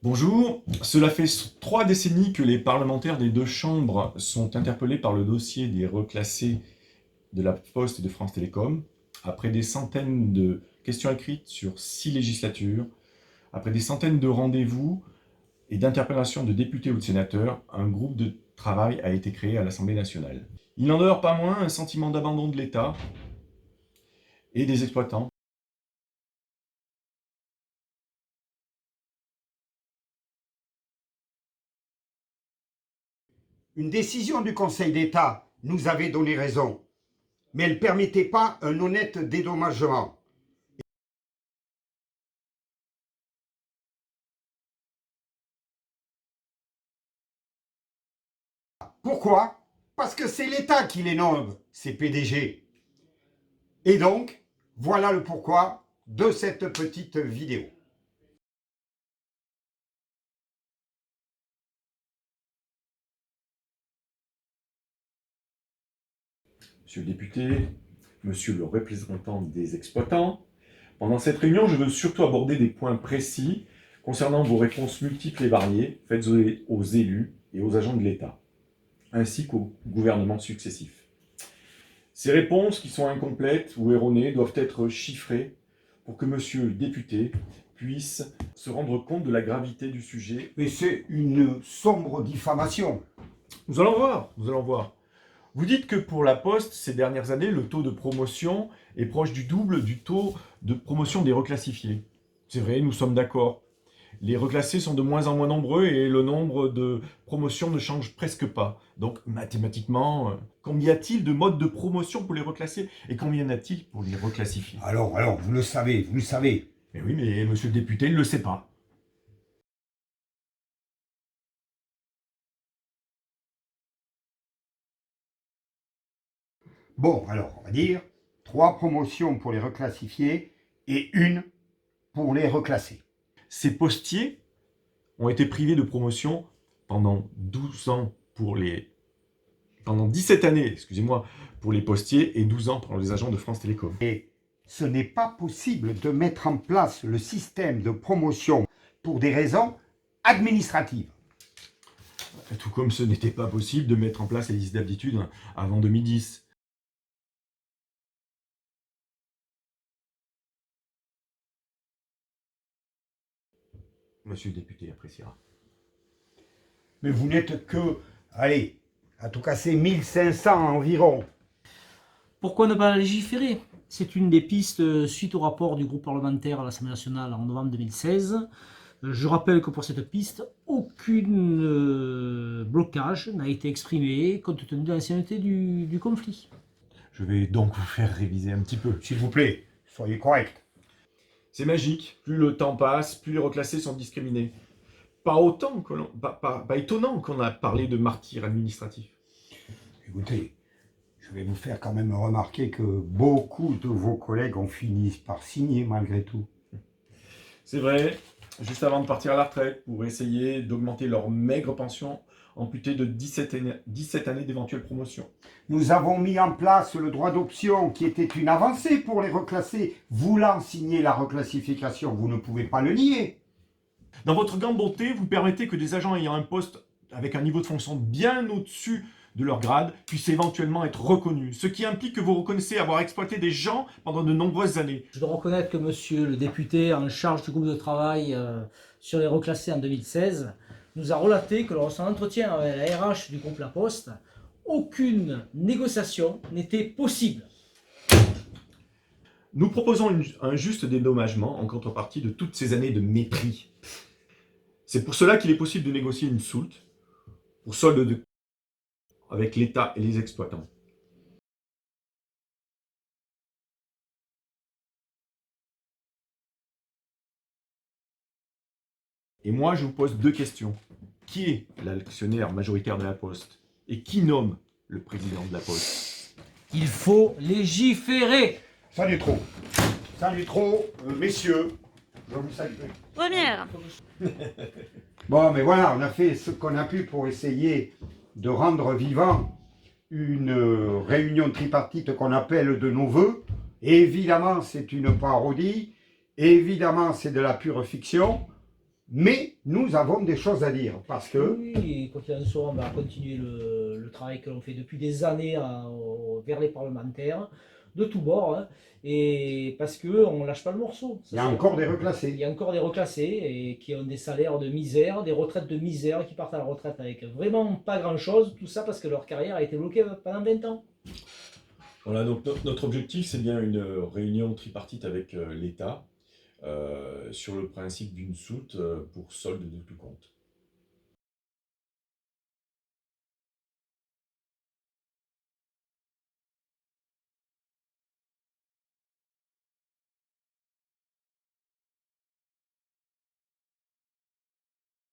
Bonjour, cela fait 3 décennies que les parlementaires des deux chambres sont interpellés par le dossier des reclassés de la Poste et de France Télécom, après des centaines de questions écrites sur 6 législatures, après des centaines de rendez-vous et d'interpellations de députés ou de sénateurs, un groupe de travail a été créé à l'Assemblée nationale. Il n'en demeure pas moins un sentiment d'abandon de l'État et des exploitants. Une décision du Conseil d'État nous avait donné raison, mais elle ne permettait pas un honnête dédommagement. Pourquoi? Parce que c'est l'État qui les nomme, ces PDG. Et donc, voilà le pourquoi de cette petite vidéo. Monsieur le député, monsieur le représentant des exploitants, pendant cette réunion, je veux surtout aborder des points précis concernant vos réponses multiples et variées faites aux élus et aux agents de l'État, ainsi qu'aux gouvernements successifs. Ces réponses, qui sont incomplètes ou erronées, doivent être chiffrées pour que monsieur le député puisse se rendre compte de la gravité du sujet. Mais c'est une sombre diffamation. Nous allons voir, nous allons voir. Vous dites que pour la Poste, ces dernières années, le taux de promotion est proche du double du taux de promotion des reclassifiés. C'est vrai, nous sommes d'accord. Les reclassés sont de moins en moins nombreux et le nombre de promotions ne change presque pas. Donc, mathématiquement, combien y a-t-il de modes de promotion pour les reclassés et combien y en a-t-il pour les reclassifiés? Alors, vous le savez, vous le savez. Mais oui, mais monsieur le député, il ne le sait pas. Bon, alors, on va dire 3 promotions pour les reclassifiés et 1 pour les reclassés. Ces postiers ont été privés de promotion pendant 12 ans pendant 17 années, excusez-moi, pour les postiers et 12 ans pour les agents de France Télécom. Et ce n'est pas possible de mettre en place le système de promotion pour des raisons administratives. Tout comme ce n'était pas possible de mettre en place les listes d'aptitude avant 2010. Monsieur le député appréciera. Mais vous n'êtes que, allez, en tout cas c'est 1500 environ. Pourquoi ne pas légiférer? C'est une des pistes suite au rapport du groupe parlementaire à l'Assemblée nationale en novembre 2016. Je rappelle que pour cette piste, aucun blocage n'a été exprimé compte tenu de l'ancienneté du conflit. Je vais donc vous faire réviser un petit peu. S'il vous plaît, soyez correct. C'est magique, plus le temps passe, plus les reclassés sont discriminés. Pas étonnant qu'on a parlé de martyrs administratifs. Écoutez, je vais vous faire quand même remarquer que beaucoup de vos collègues ont fini par signer malgré tout. C'est vrai, juste avant de partir à la retraite, pour essayer d'augmenter leur maigre pension amputée de 17 années d'éventuelle promotion. Nous avons mis en place le droit d'option qui était une avancée pour les reclassés. Voulant signer la reclassification, vous ne pouvez pas le nier. Dans votre grande bonté, vous permettez que des agents ayant un poste avec un niveau de fonction bien au-dessus de leur grade puissent éventuellement être reconnus, ce qui implique que vous reconnaissez avoir exploité des gens pendant de nombreuses années. Je dois reconnaître que monsieur le député en charge du groupe de travail sur les reclassés en 2016 nous a relaté que lors de son entretien avec la RH du groupe La Poste, aucune négociation n'était possible. Nous proposons un juste dédommagement en contrepartie de toutes ces années de mépris. C'est pour cela qu'il est possible de négocier une soulte pour solde avec l'État et les exploitants. Et moi, je vous pose 2 questions. Qui est l'actionnaire majoritaire de la Poste? Et qui nomme le président de la Poste? Il faut légiférer. Ça n'est trop. Ça n'est trop, messieurs. Je vous salue. Première. Bon, mais voilà, on a fait ce qu'on a pu pour essayer de rendre vivant une réunion tripartite qu'on appelle de nos voeux. Évidemment, c'est une parodie. Évidemment, c'est de la pure fiction. Mais nous avons des choses à dire parce que Oui, quoi qu'il en soit, on va continuer le travail que l'on fait depuis des années vers les parlementaires, de tous bords, hein, et parce qu'on ne lâche pas le morceau. Ça, il y a c'est- encore des Il reclassés. y a encore des reclassés et qui ont des salaires de misère, des retraites de misère, qui partent à la retraite avec vraiment pas grand-chose, tout ça parce que leur carrière a été bloquée pendant 20 ans. Voilà, donc notre objectif, c'est bien une réunion tripartite avec l'État sur le principe d'une soute pour solde de tout compte.